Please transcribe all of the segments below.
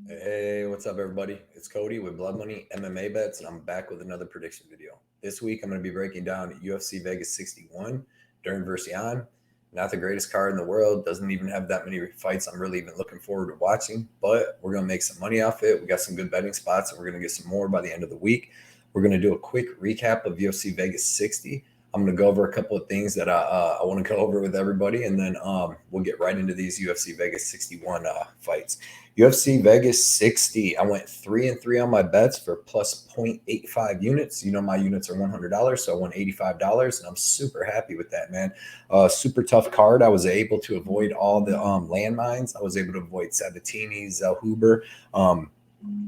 Hey, what's up, everybody? It's Cody with Blood Money MMA Bets, and I'm back with another prediction video. This week, I'm going to be breaking down UFC Vegas 61, Dern versus Jan. Not the greatest card in the world, doesn't even have that many fights I'm really even looking forward to watching, but we're going to make some money off it. We got some good betting spots, and we're going to get some more by the end of the week. We're going to do a quick recap of UFC Vegas 60. I'm going to go over a couple of things that I want to go over with everybody, and then we'll get right into these UFC Vegas 61 fights. UFC Vegas 60. I went 3-3 on my bets for plus 0.85 units. You know, my units are $100, so I won $85, and I'm super happy with that, man. Super tough card. I was able to avoid all the landmines. I was able to avoid Sabatini, Zellhuber.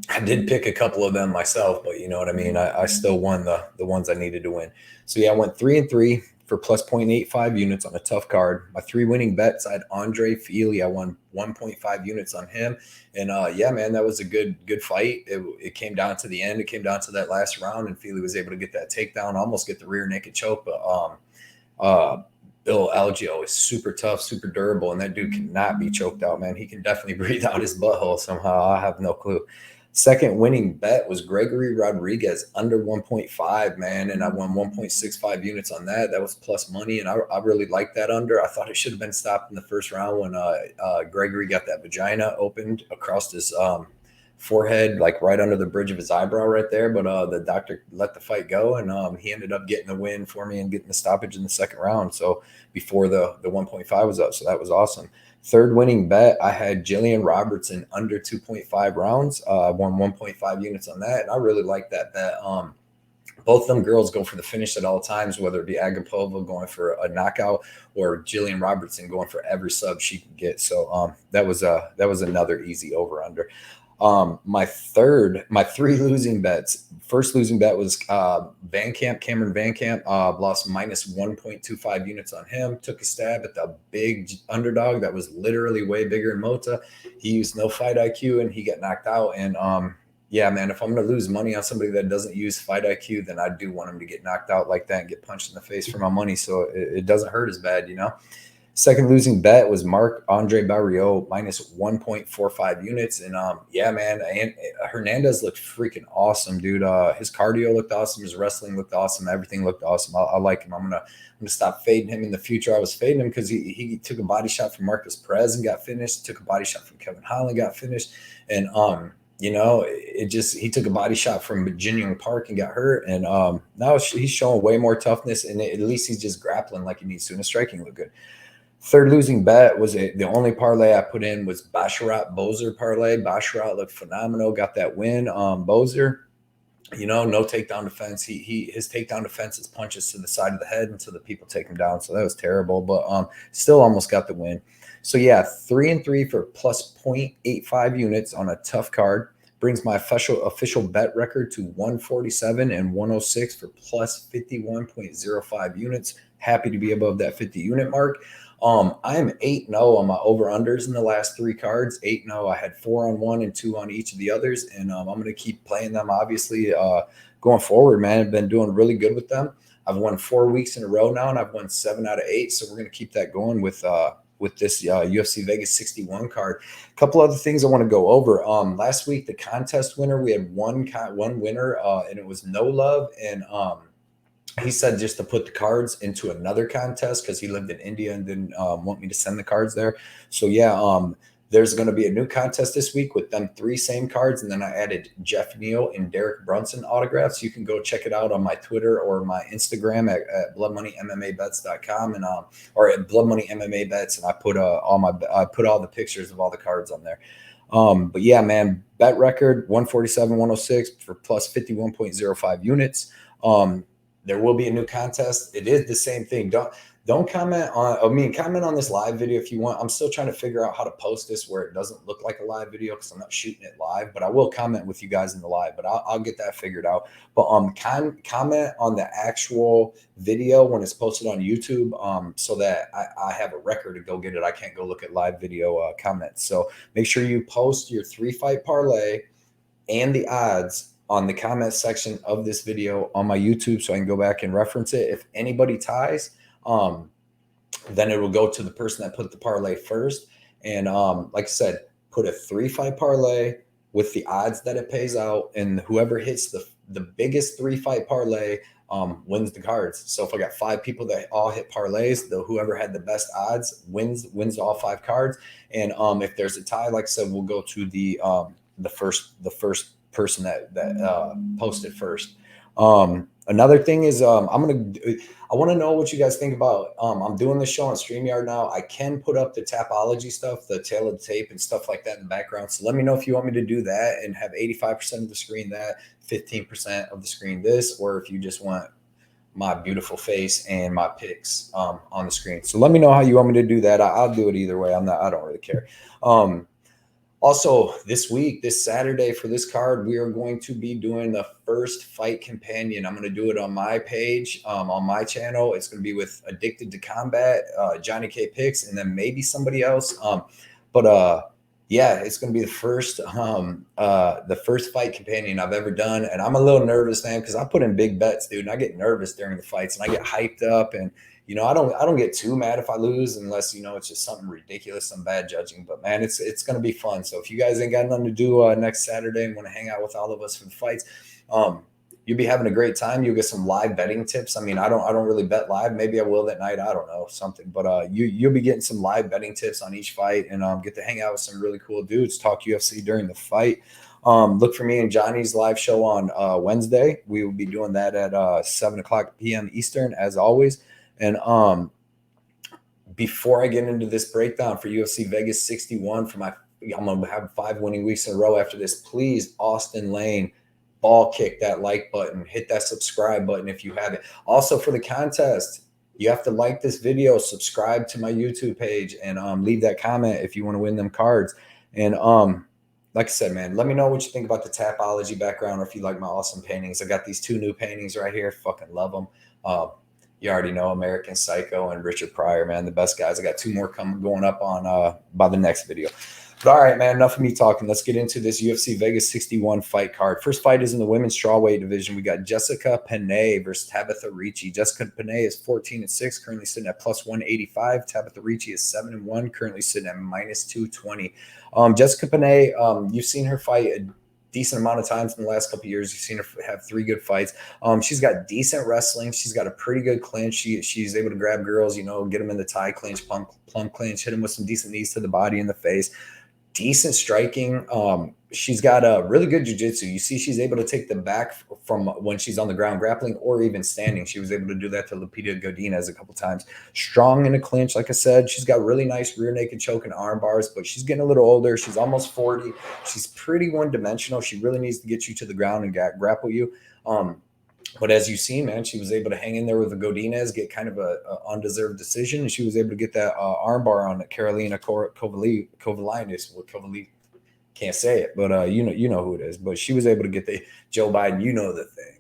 I did pick a couple of them myself, but you know what I mean? I still won the ones I needed to win. So yeah, I went 3-3 for plus 0.85 units on a tough card. My three winning bets, I had Andre Fili. I won 1.5 units on him. And yeah, man, that was a good fight. It came down to the end. It came down to that last round, and Fili was able to get that takedown, almost get the rear naked choke. But Bill Algeo is super tough, super durable, and that dude cannot be choked out, man. He can definitely breathe out his butthole somehow. I have no clue. Second winning bet was Gregory Rodriguez under 1.5, man, and I won 1.65 units on that. That was plus money, and I really liked that under. I thought it should have been stopped in the first round when Gregory got that vagina opened across his forehead, like right under the bridge of his eyebrow right there. But the doctor let the fight go, and he ended up getting the win for me and getting the stoppage in the second round. So before the 1.5 was up, so that was awesome. Third winning bet, I had Jillian Robertson under 2.5 rounds. I won 1.5 units on that, and I really like that bet. Both of them girls go for the finish at all times, whether it be Agapova going for a knockout or Jillian Robertson going for every sub she can get. So that was another easy over under. My three losing bets. First losing bet was Cameron Van Camp. Lost minus 1.25 units on him. Took a stab at the big underdog that was literally way bigger than Mota. He used no fight IQ and he got knocked out. And yeah, man, if I'm going to lose money on somebody that doesn't use fight IQ, then I do want him to get knocked out like that and get punched in the face for my money, so it doesn't hurt as bad, you know. Second losing bet was Marc-Andre Barriault minus 1.45 units. And yeah, man, Hernandez looked freaking awesome, dude. His cardio looked awesome. His wrestling looked awesome. Everything looked awesome. I like him. I'm gonna stop fading him in the future. I was fading him because he took a body shot from Marcus Perez and got finished. Took a body shot from Kevin Holland, got finished. And you know, he took a body shot from Jin Park and got hurt. And now he's showing way more toughness, and at least he's just grappling like he needs to, and his striking looked good. Third losing bet was the only parlay I put in was Basharat Bozer parlay. Basharat looked phenomenal, got that win. Bozer, you know, no takedown defense. His takedown defense is punches to the side of the head until the people take him down. So that was terrible, but still almost got the win. So yeah, 3-3 for plus 0.85 units on a tough card. Brings my official bet record to 147 and 106 for plus 51.05 units. Happy to be above that 50 unit mark. I am 8-0 on my over-unders in the last three cards. 8-0. I had 4 on one and 2 on each of the others, and I'm going to keep playing them, obviously, going forward, man. I've been doing really good with them. I've won 4 weeks in a row now, and I've won 7 out of 8, so we're going to keep that going with this UFC Vegas 61 card. A couple other things I want to go over. Last week, the contest winner, we had one winner, and it was No Love, and he said just to put the cards into another contest because he lived in India and didn't want me to send the cards there. So yeah, there's going to be a new contest this week with them 3 same cards, and then I added Jeff Neal and Derek Brunson autographs. You can go check it out on my Twitter or my Instagram at bloodmoneymmabets.com and or at Blood Money MMA Bets, and I put all the pictures of all the cards on there. But yeah, man, bet record 147, 106 for plus 51.05 units. There will be a new contest. It is the same thing. Don't comment on, comment on this live video if you want. I'm still trying to figure out how to post this where it doesn't look like a live video because I'm not shooting it live, but I will comment with you guys in the live, but I'll get that figured out. But comment on the actual video when it's posted on YouTube so that I have a record to go get it. I can't go look at live video comments. So make sure you post your 3-fight parlay and the odds on the comment section of this video on my YouTube so I can go back and reference it. If anybody ties, then it will go to the person that put the parlay first. And like I said, put a 3-fight parlay with the odds that it pays out, and whoever hits the biggest 3-fight parlay wins the cards. So if I got 5 people that all hit parlays, whoever had the best odds wins all 5 cards. And if there's a tie, like I said, we'll go to the first person that posted first. Another thing is I want to know what you guys think about. I'm doing this show on StreamYard now. I can put up the Tapology stuff, the tail of the tape and stuff like that in the background. So let me know if you want me to do that and have 85% of the screen that, 15% of the screen this, or if you just want my beautiful face and my pics on the screen. So let me know how you want me to do that. I'll do it either way. I don't really care. Also, this Saturday for this card, we are going to be doing the first fight companion. I'm going to do it on my page, on my channel. It's going to be with Addicted to Combat, Johnny K Picks, and then maybe somebody else. Yeah, it's going to be the first fight companion I've ever done. And I'm a little nervous, man, because I put in big bets, dude. And I get nervous during the fights and I get hyped up. And, I don't get too mad if I lose unless, it's just something ridiculous, some bad judging. But, man, it's going to be fun. So if you guys ain't got nothing to do next Saturday and want to hang out with all of us for the fights, you'll be having a great time. You'll get some live betting tips. I mean, I don't really bet live. Maybe I will that night. I don't know, something. But you'll be getting some live betting tips on each fight and get to hang out with some really cool dudes, talk UFC during the fight. Look for me and Johnny's live show on Wednesday. We will be doing that at 7:00 p.m. Eastern, as always. And before I get into this breakdown for UFC Vegas 61, I'm going to have 5 winning weeks in a row after this. Please, Austin Lane, ball kick that like button, hit that subscribe button if you haven't. Also, for the contest, you have to like this video, subscribe to my YouTube page, and leave that comment if you want to win them cards. And like I said, man, let me know what you think about the Tapology background, or if you like my awesome paintings. I got these 2 new paintings right here. Fucking love them. You already know American Psycho and Richard Pryor, man, the best guys. I got 2 more going up on by the next video. But all right, man, enough of me talking. Let's get into this UFC Vegas 61 fight card. First fight is in the women's strawweight division. We got Jessica Penne versus Tabitha Ricci. Jessica Penne is 14-6, currently sitting at +185. Tabitha Ricci is 7-1, currently sitting at -220. Jessica Penne, you've seen her fight a decent amount of times in the last couple of years. You've seen her have 3 good fights. She's got decent wrestling. She's got a pretty good clinch. She's able to grab girls, get them in the tie clinch, plumb clinch, hit them with some decent knees to the body and the face. Decent striking. She's got a really good jiu-jitsu. You see, she's able to take the back from when she's on the ground grappling or even standing. She was able to do that to Lupita Godinez a couple times. Strong in a clinch, like I said. She's got really nice rear naked choke and arm bars, but she's getting a little older. She's almost 40. She's pretty one-dimensional. She really needs to get you to the ground and grapple you. But as you've seen, man, she was able to hang in there with the Godinez, get kind of a undeserved decision, and she was able to get that armbar on Karolina Kovalinus. Can't say it, but you know who it is. But she was able to get the Joe Biden, the thing.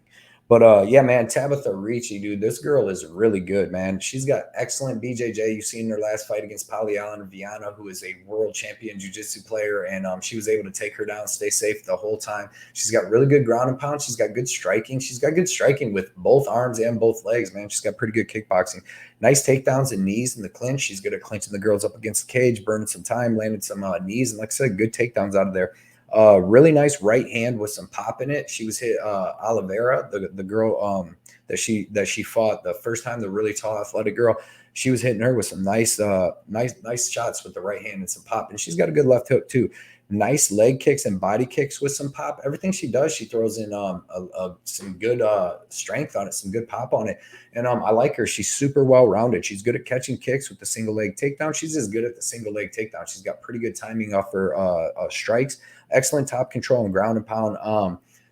But yeah, man, Tabitha Ricci, dude, this girl is really good, man. She's got excellent BJJ. You've seen her last fight against Polyana Viana, who is a world champion jiu-jitsu player, and she was able to take her down, stay safe the whole time. She's got really good ground and pound. She's got good striking. She's got good striking with both arms and both legs, man. She's got pretty good kickboxing. Nice takedowns and knees in the clinch. She's good at clinching the girls up against the cage, burning some time, landing some knees, and like I said, good takedowns out of there. Really nice right hand with some pop in it. She was hit Oliveira, the girl that she fought the first time, the really tall athletic girl. She was hitting her with some nice shots with the right hand and some pop. And she's got a good left hook too. Nice leg kicks and body kicks with some pop. Everything she does, she throws in some good strength on it, some good pop on it. And I like her. She's super well-rounded. She's good at catching kicks with the single leg takedown. She's as good at the single leg takedown. She's got pretty good timing off her strikes. Excellent top control and ground and pound.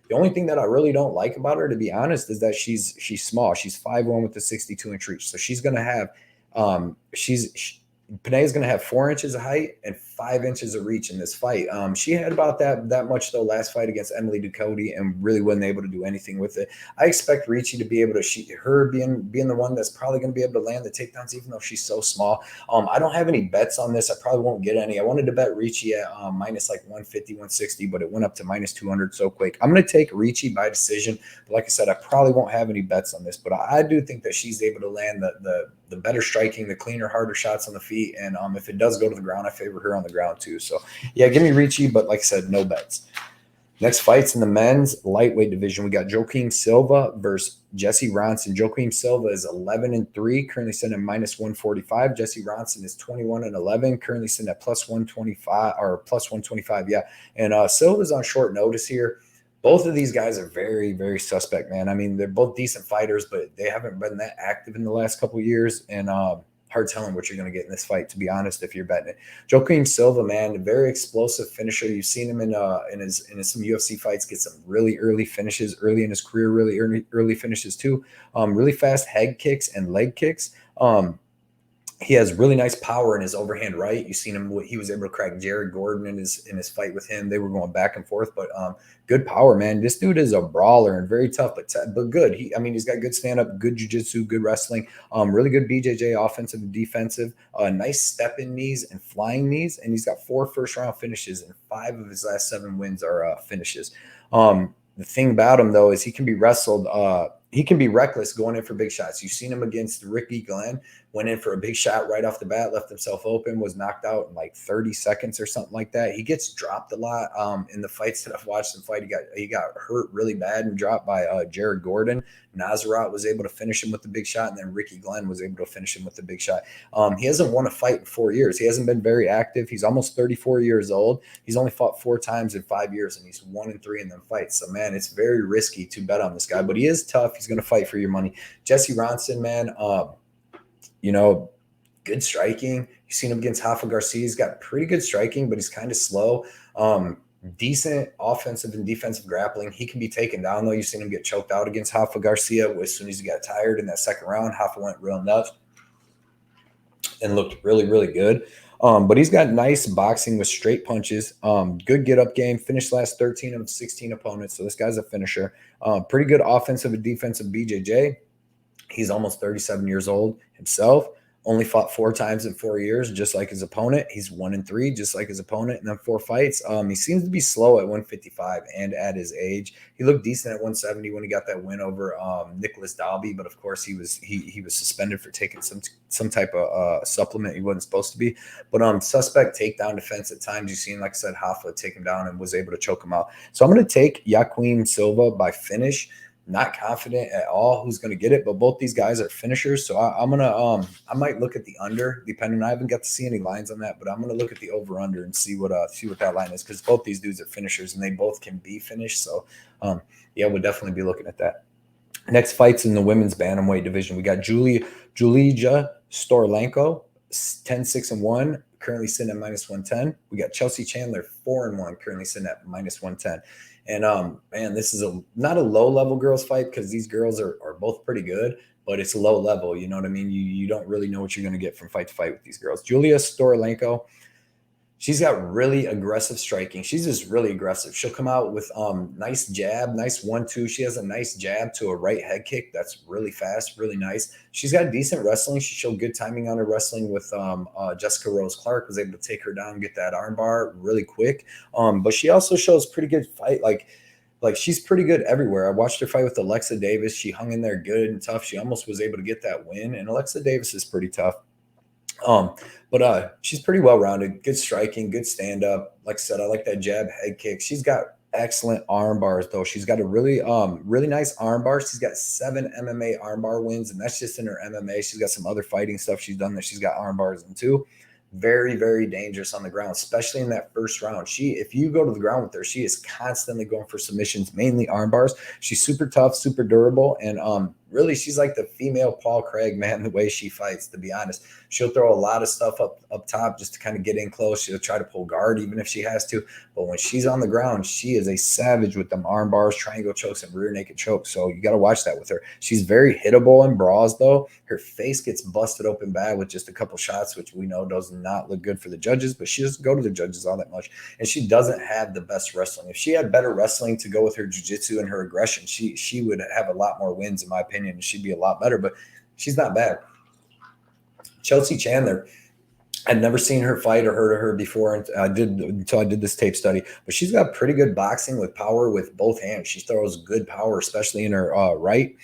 The only thing that I really don't like about her, to be honest, is that she's small. She's 5'1" with a 62-inch reach. So she's going to have Penne is going to have 4 inches of height and 5 inches of reach in this fight. She had about that much, though, last fight against Emily Ducote and really wasn't able to do anything with it. I expect Ricci to be able to, being the one that's probably going to be able to land the takedowns, even though she's so small. I don't have any bets on this. I probably won't get any. I wanted to bet Ricci at minus like 150, 160, but it went up to minus 200 so quick. I'm going to take Ricci by decision. But like I said, I probably won't have any bets on this, but I do think that she's able to land the better striking, the cleaner, harder shots on the feet. And if it does go to the ground, I favor her on the ground too. So yeah, give me Ricci, but like I said, no bets. Next fights in the men's lightweight division. We got Joaquim Silva versus Jesse Ronson. Joaquim Silva is 11-3, currently sitting at -145. Jesse Ronson is 21-11, currently sitting at +125 or +125. Yeah, and Silva's on short notice here. Both of these guys are very, very suspect, man. I mean, they're both decent fighters, but they haven't been that active in the last couple of years, and hard telling what you're going to get in this fight, to be honest, if you're betting it. Joaquim Silva, man, a very explosive finisher. You've seen him in his some UFC fights get some really early finishes early in his career, really early finishes too. Really fast head kicks and leg kicks. He has really nice power in his overhand right. You've seen him; he was able to crack Jared Gordon in his fight with him. They were going back and forth, but good power, man. This dude is a brawler and very tough, but good. He's got good stand up, good jiu-jitsu, good wrestling. Really good BJJ, offensive and defensive. Nice step in knees and flying knees, and he's got 4 first-round finishes, and 5 of his last 7 wins are finishes. The thing about him though is he can be wrestled. He can be reckless going in for big shots. You've seen him against Ricky Glenn, went in for a big shot right off the bat, left himself open, was knocked out in like 30 seconds or something like that. He gets dropped a lot in the fights that I've watched him fight. He got hurt really bad and dropped by Jared Gordon. Nazarat was able to finish him with the big shot, and then Ricky Glenn was able to finish him with the big shot. He hasn't won a fight in 4 years. He hasn't been very active. He's almost 34 years old. He's only fought 4 times in 5 years, and he's 1-3 in them fights. So, man, it's very risky to bet on this guy, but he is tough. He's going to fight for your money. Jesse Ronson, man, good striking. You've seen him against Rafa Garcia. He's got pretty good striking, but he's kind of slow. Decent offensive and defensive grappling. He can be taken down, though. You've seen him get choked out against Rafa Garcia as soon as he got tired in that second round. Rafa went real nuts and looked really, really good. But he's got nice boxing with straight punches. Good get-up game. Finished last 13 of 16 opponents. So this guy's a finisher. Pretty good offensive and defensive BJJ. He's almost 37 years old himself. Only fought 4 times in 4 years, just like his opponent. He's 1-3, just like his opponent, and then 4 fights. He seems to be slow at 155 and at his age. He looked decent at 170 when he got that win over Nicholas Dalby, but of course he was suspended for taking some type of supplement he wasn't supposed to be. But suspect takedown defense at times. You've seen, like I said, Rafa take him down and was able to choke him out. So I'm going to take Joaquim Silva by finish. Not confident at all who's going to get it, but both these guys are finishers. So I might look at the under, depending. I haven't got to see any lines on that, but I'm gonna look at the over under and see what that line is, because both these dudes are finishers and they both can be finished. So yeah, we'll definitely be looking at that. Next fights in the women's bantamweight division. We got Julija Stoliarenko, 10-6-1, currently sitting at -110. We got Chelsea Chandler, 4-1, currently sitting at -110. And man, this is not a low level girls fight, because these girls are both pretty good, but it's low level. You know what I mean? You don't really know what you're going to get from fight to fight with these girls. Julija Stoliarenko, she's got really aggressive striking. She's just really aggressive. She'll come out with nice jab, nice 1-2. She has a nice jab to a right head kick that's really fast, really nice. She's got decent wrestling. She showed good timing on her wrestling with Jessica Rose Clark, was able to take her down, get that armbar really quick. But she also shows pretty good fight. Like she's pretty good everywhere. I watched her fight with Alexa Davis. She hung in there good and tough. She almost was able to get that win. And Alexa Davis is pretty tough. But she's pretty well-rounded, good striking, good stand-up. Like I said, I like that jab head kick. She's got excellent arm bars, though. She's got a really nice arm bar. She's got 7 MMA arm bar wins, and that's just in her MMA. She's got some other fighting stuff she's done that she's got arm bars in too. Very, very dangerous on the ground, especially in that first round. If you go to the ground with her, she is constantly going for submissions, mainly arm bars. She's super tough, super durable, and really, she's like the female Paul Craig, man, the way she fights, to be honest. She'll throw a lot of stuff up top just to kind of get in close. She'll try to pull guard even if she has to. But when she's on the ground, she is a savage with them arm bars, triangle chokes, and rear naked chokes. So you got to watch that with her. She's very hittable in brawls, though. Her face gets busted open bad with just a couple shots, which we know does not look good for the judges, but she doesn't go to the judges all that much. And she doesn't have the best wrestling. If she had better wrestling to go with her jiu-jitsu and her aggression, she would have a lot more wins, in my opinion. She'd be a lot better, but she's not bad. Chelsea Chandler, I'd never seen her fight or heard of her before until I did this tape study, but she's got pretty good boxing with power with both hands. She throws good power, especially in her right.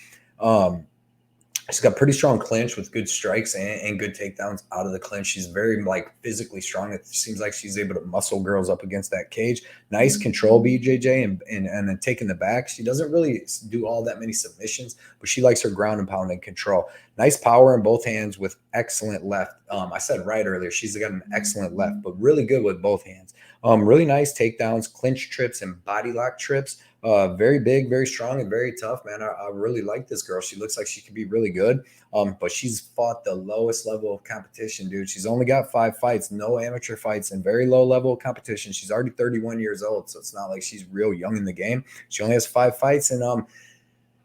She's got pretty strong clinch with good strikes and good takedowns out of the clinch. She's very like physically strong. It seems like she's able to muscle girls up against that cage. Nice control BJJ and then taking the back. She doesn't really do all that many submissions, but she likes her ground and pound and control. Nice power in both hands with excellent left. I said right earlier, she's got an excellent left, but really good with both hands. Really nice takedowns, clinch trips, and body lock trips. Very big, very strong, and very tough, man. I really like this girl. She looks like she could be really good. But she's fought the lowest level of competition, dude. She's only got 5 fights, no amateur fights, and very low level of competition. She's already 31 years old, so it's not like she's real young in the game. She only has 5 fights, and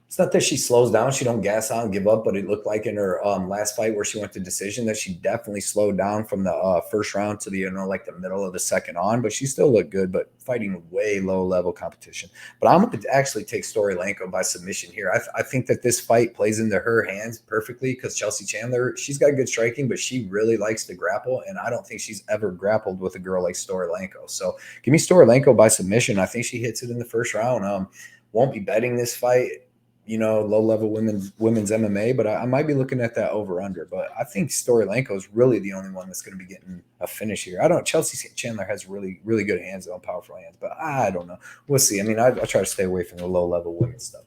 it's not that she slows down. She don't gas out and give up, but it looked like in her last fight where she went to decision that she definitely slowed down from the first round to the, like the middle of the second on, but she still looked good, but fighting way low level competition. But I'm going to actually take Stoliarenko by submission here. I think that this fight plays into her hands perfectly because Chelsea Chandler, she's got good striking, but she really likes to grapple, and I don't think she's ever grappled with a girl like Stoliarenko. So give me Stoliarenko by submission. I think she hits it in the first round. Won't be betting this fight, low level women's MMA, but I might be looking at that over under. But I think Stoliarenko is really the only one that's going to be getting a finish here. Chelsea Chandler has really, really good hands on powerful hands, but I don't know. We'll see. I mean, I try to stay away from the low level women's stuff.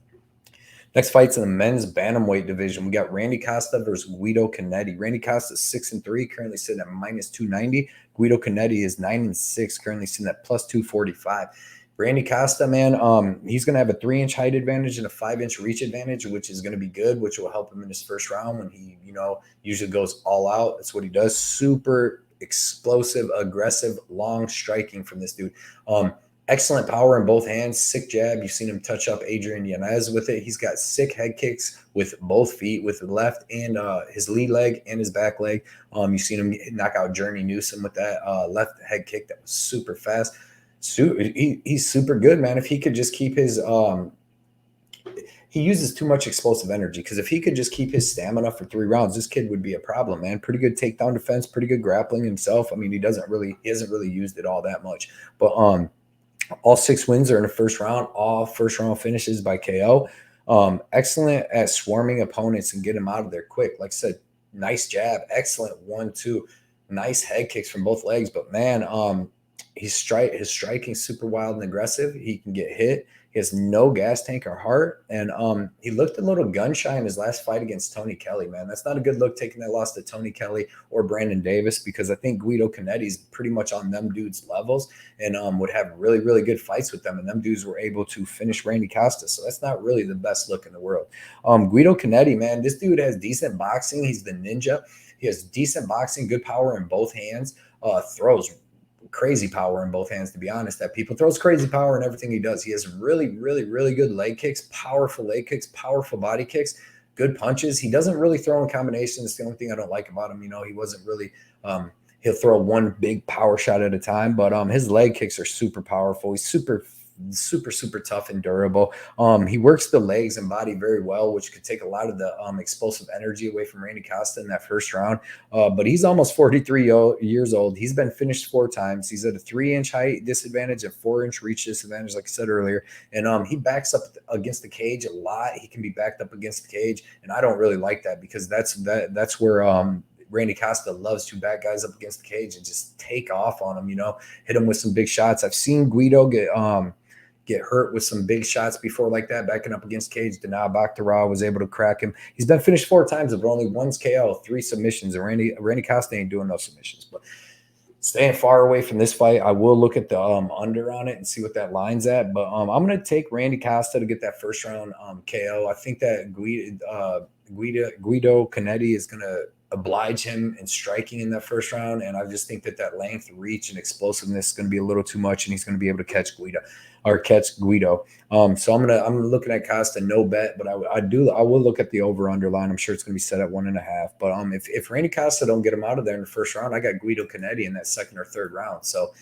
Next fight's in the men's bantamweight division. We got Randy Costa versus Guido Cannetti. Randy Costa is 6-3, currently sitting at -290. Guido Cannetti is 9-6, currently sitting at +245. Randy Costa, man, he's going to have a 3-inch height advantage and a 5-inch reach advantage, which is going to be good, which will help him in his first round when he, usually goes all out. That's what he does. Super explosive, aggressive, long striking from this dude. Excellent power in both hands, sick jab. You've seen him touch up Adrian Yanez with it. He's got sick head kicks with both feet, with the left and his lead leg and his back leg. You've seen him knock out Journey Newsom with that left head kick that was super fast. He's super good, man. If he could just keep his he uses too much explosive energy, because if he could just keep his stamina for 3 rounds, this kid would be a problem, man. Pretty good takedown defense, pretty good grappling himself. I mean, he hasn't really used it all that much, but all 6 wins are in the first round, all first round finishes by KO. Excellent at swarming opponents and get them out of there quick. Like I said, nice jab, excellent 1-2, nice head kicks from both legs, but man, his striking super wild and aggressive. He can get hit. He has no gas tank or heart. And he looked a little gun shy in his last fight against Tony Kelly, man. That's not a good look, taking that loss to Tony Kelly or Brandon Davis, because I think Guido Cannetti's pretty much on them dudes' levels and would have really, really good fights with them. And them dudes were able to finish Randy Costa. So that's not really the best look in the world. Guido Cannetti, man, this dude has decent boxing. He's the ninja. He has decent boxing, good power in both hands, throws crazy power in both hands, to be honest. That people throws crazy power in everything he does. He has really, really, really good leg kicks, powerful body kicks, good punches. He doesn't really throw in combinations. It's the only thing I don't like about him. He wasn't really he'll throw one big power shot at a time, but his leg kicks are super powerful. He's super tough and durable. He works the legs and body very well, which could take a lot of the explosive energy away from Randy Costa in that first round. But he's almost 43 years old. He's been finished 4 times. He's at a 3-inch height disadvantage, a 4-inch reach disadvantage, like I said earlier. And he backs up against the cage a lot. He can be backed up against the cage, and I don't really like that, because that's where Randy Costa loves to back guys up against the cage and just take off on them, hit them with some big shots. I've seen Guido get hurt with some big shots before like that, backing up against cage. Dana Bakhtarov was able to crack him. He's been finished 4 times, but only 1's KO, 3 submissions. And Randy Costa ain't doing no submissions. But staying far away from this fight, I will look at the under on it and see what that line's at. But I'm going to take Randy Costa to get that first round KO. I think that Guido Cannetti is going to oblige him in striking in that first round, and I just think that length, reach, and explosiveness is going to be a little too much, and he's going to be able to catch Guido. So I'm looking at Costa, no bet, but I will look at the over under line. I'm sure it's going to be set at 1.5. But if Randy Costa don't get him out of there in the first round, I got Guido Cannetti in that second or third round. So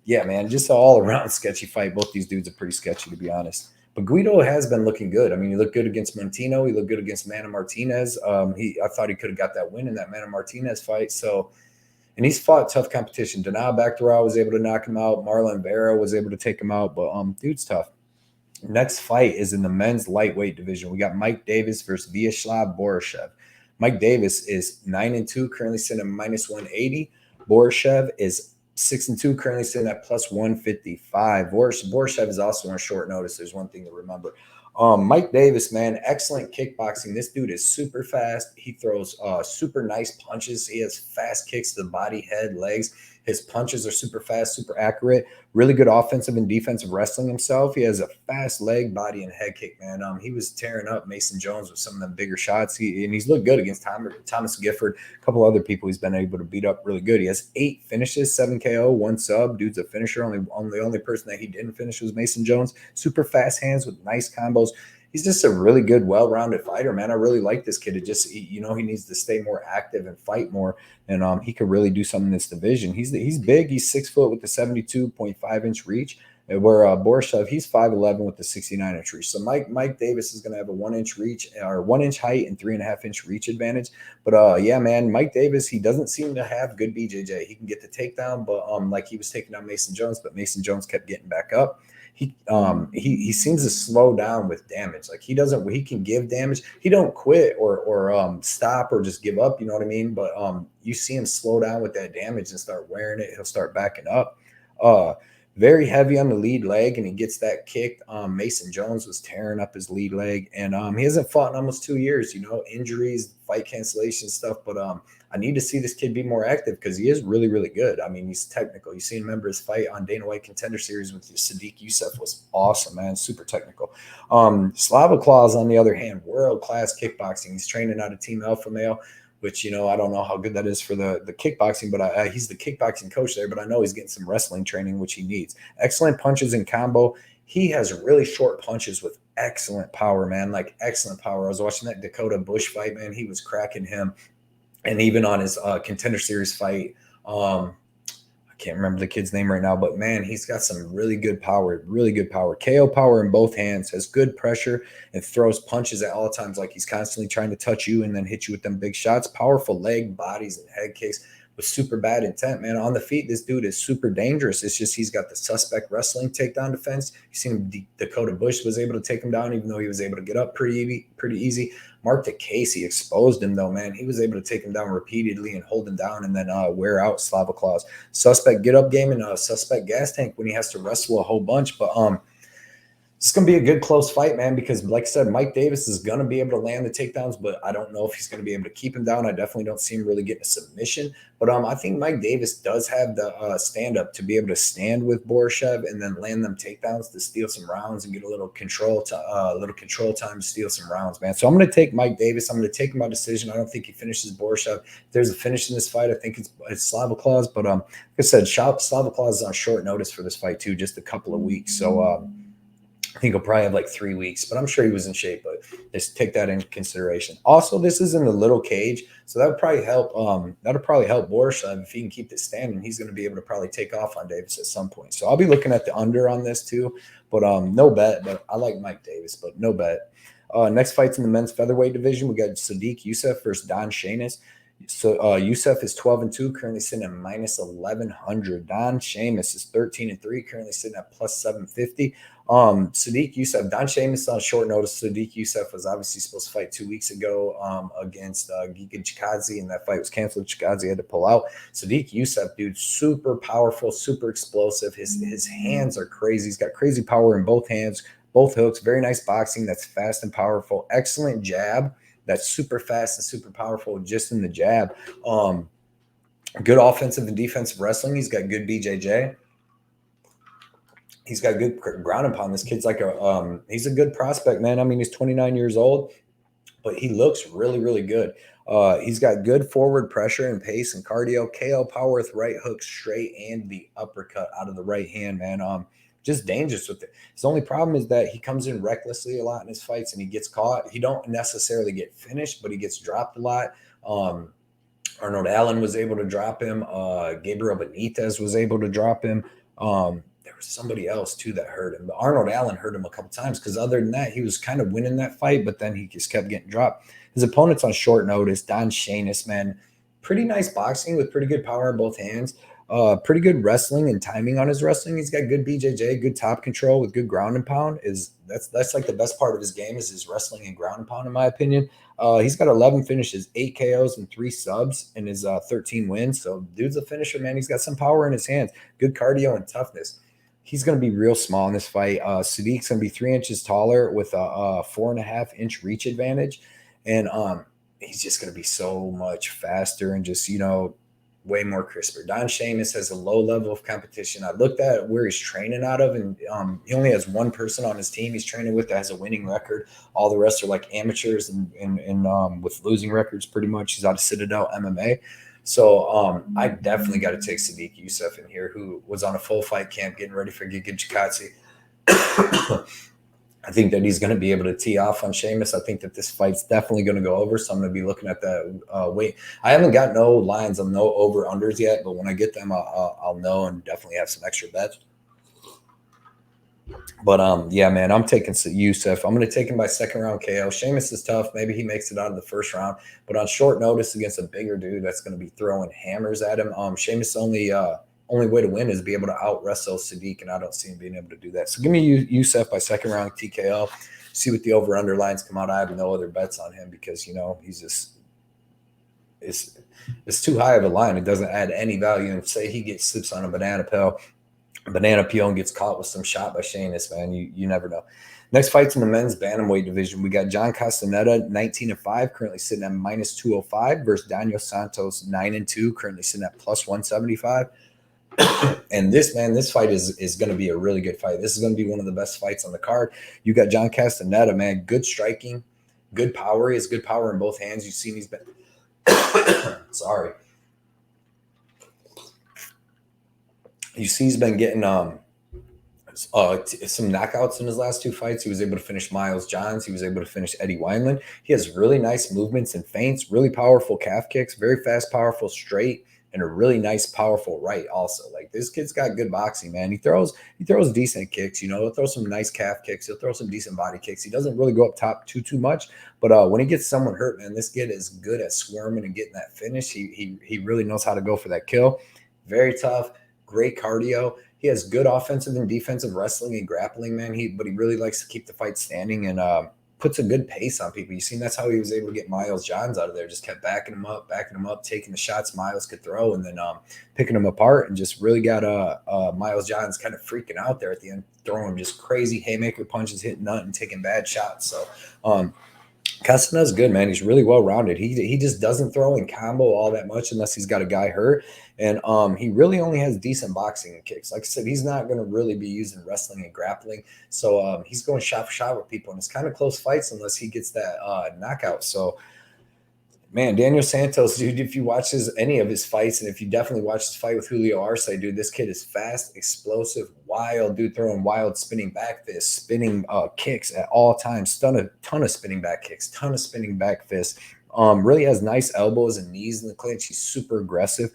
yeah, man, just an all around sketchy fight. Both these dudes are pretty sketchy, to be honest. But Guido has been looking good. I mean, he looked good against Montino. He looked good against Mana Martinez. I thought he could have got that win in that Mana Martinez fight. So, and he's fought tough competition. Dana Bakhtarov was able to knock him out. Marlon Vera was able to take him out. But dude's tough. Next fight is in the men's lightweight division. We got Mike Davis versus Viacheslav Borshchev. Mike Davis is 9-2, currently sitting at -180. Borshchev is 6-2, currently sitting at +155. Borshchev is also on short notice. There's one thing to remember. Mike Davis, man, excellent kickboxing. This dude is super fast. He throws super nice punches. He has fast kicks to the body, head, legs. His punches are super fast, super accurate. Really good offensive and defensive wrestling himself. He has a fast leg, body, and head kick, man. He was tearing up Mason Jones with some of them bigger shots. He's looked good against Thomas Gifford, a couple other people he's been able to beat up really good. He has 8 finishes, 7 KO, 1 sub. Dude's a finisher. The only person that he didn't finish was Mason Jones. Super fast hands with nice combos. He's just a really good, well-rounded fighter, man. I really like this kid. It just, he needs to stay more active and fight more, and he could really do something in this division. He's big. He's 6 foot with the 72.5-inch reach, where Borshchev, he's 5'11" with the 69-inch reach. So Mike Davis is going to have a 1-inch reach, or 1-inch height and 3.5-inch reach advantage. But yeah, man, Mike Davis, he doesn't seem to have good BJJ. He can get the takedown, but like he was taking down Mason Jones, but Mason Jones kept getting back up. He seems to slow down with damage. Like he can give damage. He don't quit or stop or just give up. You know what I mean? But you see him slow down with that damage and start wearing it. He'll start backing up. Very heavy on the lead leg, and he gets that kicked. Mason Jones was tearing up his lead leg, and he hasn't fought in almost 2 years. Injuries, fight cancellation stuff. But I need to see this kid be more active because he is really, really good. I mean, he's technical. You see him, remember his fight on Dana White Contender Series with Sadiq Yusuff was awesome, man. Super technical. Slava Claus, on the other hand, world-class kickboxing. He's training out of Team Alpha Male, which, I don't know how good that is for the kickboxing, but he's the kickboxing coach there, but I know he's getting some wrestling training, which he needs. Excellent punches and combo. He has really short punches with excellent power, man, like excellent power. I was watching that Dakota Bush fight, man. He was cracking him. And even on his Contender Series fight, I can't remember the kid's name right now, but man, he's got some really good power, KO power in both hands, has good pressure, and throws punches at all times. Like he's constantly trying to touch you and then hit you with them big shots. Powerful leg, bodies, and head kicks with super bad intent, man. On the feet, this dude is super dangerous. It's just he's got the suspect wrestling takedown defense. You seen him, Dakota Bush was able to take him down, even though he was able to get up pretty easy. Mark DeCasey exposed him, though, man. He was able to take him down repeatedly and hold him down and then wear out Slava Claus. Suspect get-up game and suspect gas tank when he has to wrestle a whole bunch. But it's going to be a good close fight, man, because like I said, Mike Davis is going to be able to land the takedowns, but I don't know if he's going to be able to keep him down. I definitely don't see him really getting a submission. But I think Mike Davis does have the stand-up to be able to stand with Borshchev and then land them takedowns to steal some rounds and get a little control time to steal some rounds, man. So I'm going to take Mike Davis. I'm going to take him by decision. I don't think he finishes Borshchev. If there's a finish in this fight, I think it's Slava Claus. But like I said, Slava Claus is on short notice for this fight too, just a couple of weeks. So I think he'll probably have like 3 weeks, but I'm sure he was in shape, but just take that into consideration. Also, this is in the little cage, so that would probably help. That'll probably help Borshchev if he can keep this standing. He's going to be able to probably take off on Davis at some point. So I'll be looking at the under on this too, but no bet. But I like Mike Davis, but no bet. Next fight's in the men's featherweight division. We got Sadiq Yusuff versus Don Shainis. So Yusuff is 12-2, currently sitting at -1100. Don Shainis is 13-3, currently sitting at +750. Sadiq Yusuff, Don Shainis on short notice. Sadiq Yusuff was obviously supposed to fight 2 weeks ago against Giga Chikadze, and that fight was canceled. Chikadze had to pull out. Sadiq Yusuff, dude, super powerful, super explosive. His hands are crazy. He's got crazy power in both hands, both hooks. Very nice boxing that's fast and powerful. Excellent jab. That's super fast and super powerful just in the jab. Good offensive and defensive wrestling. He's got good BJJ. He's got good ground and pound. This kid's like he's a good prospect, man. I mean, he's 29 years old, but he looks really, really good. He's got good forward pressure and pace and cardio, KO power with right hook straight and the uppercut out of the right hand, man. Just dangerous with it. His only problem is that he comes in recklessly a lot in his fights and he gets caught. He don't necessarily get finished, but he gets dropped a lot. Arnold Allen was able to drop him. Gabriel Benitez was able to drop him. There was somebody else too that hurt him. But Arnold Allen hurt him a couple times because other than that, he was kind of winning that fight, but then he just kept getting dropped. His opponent's on short notice. Don Shainis, man, pretty nice boxing with pretty good power in both hands. Pretty good wrestling and timing on his wrestling. He's got good BJJ, good top control with good ground and pound. That's like the best part of his game is his wrestling and ground and pound, in my opinion. He's got 11 finishes, 8 KOs, and 3 subs in his 13 wins. So dude's a finisher, man. He's got some power in his hands, good cardio and toughness. He's going to be real small in this fight. Sadiq's going to be 3 inches taller with a 4.5-inch reach advantage. And he's just going to be so much faster and just, way more crisper. Don Shainis has a low level of competition. I looked at where he's training out of, and he only has one person on his team he's training with that has a winning record. All the rest are like amateurs and with losing records pretty much. He's out of Citadel MMA. So I definitely got to take Sadiq Yusuff in here, who was on a full fight camp getting ready for Giga Chikadze. I think that he's going to be able to tee off on Sheamus. I think that this fight's definitely going to go over, so I'm going to be looking at that weight. I haven't got no lines on no over-unders yet, but when I get them, I'll know and definitely have some extra bets. But, yeah, man, I'm taking Yusuff. I'm going to take him by second-round KO. Sheamus is tough. Maybe he makes it out of the first round. But on short notice against a bigger dude that's going to be throwing hammers at him, Sheamus only way to win is be able to out-wrestle Sadiq, and I don't see him being able to do that. So give me Yusuff by second round TKO. See what the over-under lines come out. I have no other bets on him because, he's just – it's too high of a line. It doesn't add any value. And say he slips on a banana peel and gets caught with some shot by Shainis, man. You never know. Next fight's in the men's bantamweight division. We got John Castaneda, 19-5, currently sitting at -205 versus Daniel Santos, 9-2, currently sitting at +175. And this fight is going to be a really good fight. This is going to be one of the best fights on the card. You got John Castaneda, man, good striking, good power. He has good power in both hands. You've seen he's been sorry. You see he's been getting some knockouts in his last 2 fights. He was able to finish Miles Johns. He was able to finish Eddie Wineland. He has really nice movements and feints, really powerful calf kicks, very fast, powerful straight, and a really nice, powerful right also. Like, this kid's got good boxing, man. He throws decent kicks, He'll throw some nice calf kicks. He'll throw some decent body kicks. He doesn't really go up top too much, but when he gets someone hurt, man, this kid is good at squirming and getting that finish. He really knows how to go for that kill. Very tough, great cardio. He has good offensive and defensive wrestling and grappling, man. But he really likes to keep the fight standing and puts a good pace on people. You seen that's how he was able to get Miles Johns out of there. Just kept backing him up, taking the shots Miles could throw, and then picking him apart, and just really got Miles Johns kind of freaking out there at the end, throwing just crazy haymaker punches, hitting nut, and taking bad shots. So Castaneda's good, man. He's really well-rounded. He just doesn't throw in combo all that much unless he's got a guy hurt. And he really only has decent boxing and kicks. Like I said, he's not going to really be using wrestling and grappling. So he's going shot for shot with people. And it's kind of close fights unless he gets that knockout. So, man, Daniel Santos, dude, if you watch any of his fights, and if you definitely watch his fight with Julio Arce, dude, this kid is fast, explosive, wild, dude, throwing wild spinning back fists, spinning kicks at all times, ton of spinning back kicks, ton of spinning back fists. Really has nice elbows and knees in the clinch. He's super aggressive.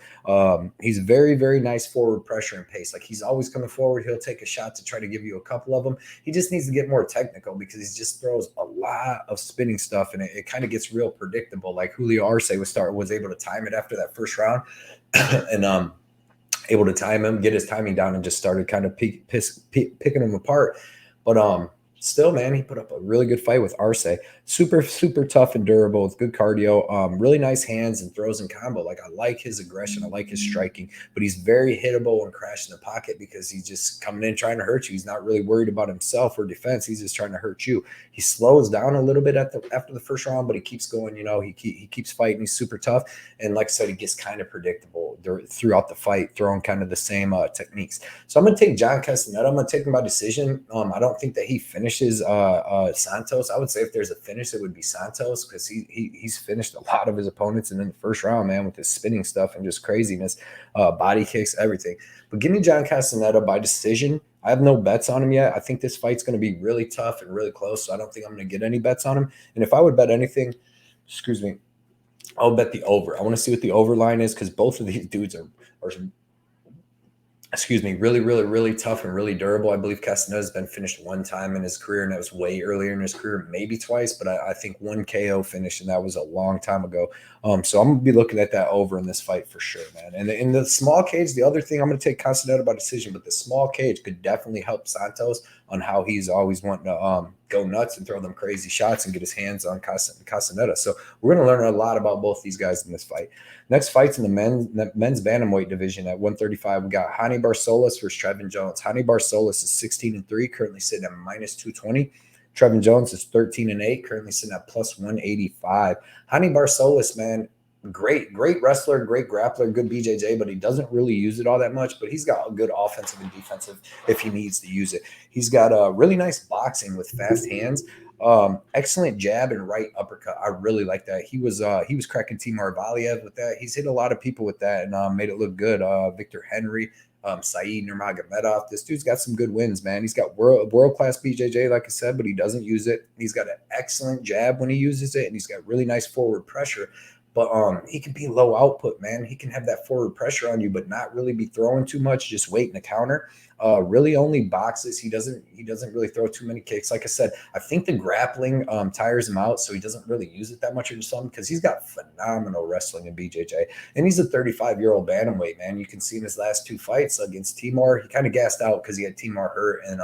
He's very, very nice forward pressure and pace. Like, he's always coming forward. He'll take a shot to try to give you a couple of them. He just needs to get more technical because he just throws a lot of spinning stuff, and it kind of gets real predictable. Like Julio Arce was able to time it after that first round and able to time him, get his timing down, and just started kind of picking him apart. But still, man, he put up a really good fight with Arce. Super, super tough and durable with good cardio. Really nice hands and throws and combo. Like, I like his aggression. I like his striking. But he's very hittable and crashing the pocket because he's just coming in trying to hurt you. He's not really worried about himself or defense. He's just trying to hurt you. He slows down a little bit after the first round, but he keeps going. He keeps fighting. He's super tough. And like I said, he gets kind of predictable throughout the fight, throwing kind of the same techniques. So I'm going to take John Castaneda. I'm going to take him by decision. I don't think that he finishes Santos. I would say if there's a finish, it would be Santos because he's finished a lot of his opponents and in the first round, man, with his spinning stuff and just craziness, body kicks, everything. But give me John Castaneda by decision. I have no bets on him yet. I think this fight's going to be really tough and really close, so I don't think I'm going to get any bets on him. And if I would bet anything, I'll bet the over. I want to see what the over line is because both of these dudes are excuse me, really, really, really tough and really durable. I believe Castaneda has been finished one time in his career, and that was way earlier in his career, maybe twice, but I think one KO finish, and that was a long time ago. So I'm gonna be looking at that over in this fight for sure, man. And in the small cage, the other thing I'm gonna take Castaneda by decision, but the small cage could definitely help Santos on how he's always wanting to go nuts and throw them crazy shots and get his hands on Castaneda. So we're gonna learn a lot about both these guys in this fight. Next fight's in the men's bantamweight division at 135. We got Hani Barcelos versus Trevin Jones. Hani Barcelos is 16-3, currently sitting at minus 220. Trevin Jones is 13-8, currently sitting at plus 185. Hani Barcelos, man, great wrestler, great grappler, good BJJ, but he doesn't really use it all that much. But he's got a good offensive and defensive if he needs to use it. He's got a really nice boxing with fast hands. Excellent jab and right uppercut. I really like that. He was cracking Timur Valiev with that. He's hit a lot of people with that and made it look good. Victor Henry, Saeed Nurmagomedov. This dude's got some good wins, man. He's got world class BJJ, like I said, but he doesn't use it. He's got an excellent jab when he uses it, and he's got really nice forward pressure. But he can be low output, man. He can have that forward pressure on you, but not really be throwing too much, just waiting to counter. Really only boxes. He doesn't really throw too many kicks. Like I said, I think the grappling tires him out, so he doesn't really use it that much or something because he's got phenomenal wrestling in BJJ. And he's a 35-year-old bantamweight, man. You can see in his last two fights against Timur, he kind of gassed out because he had Timur hurt and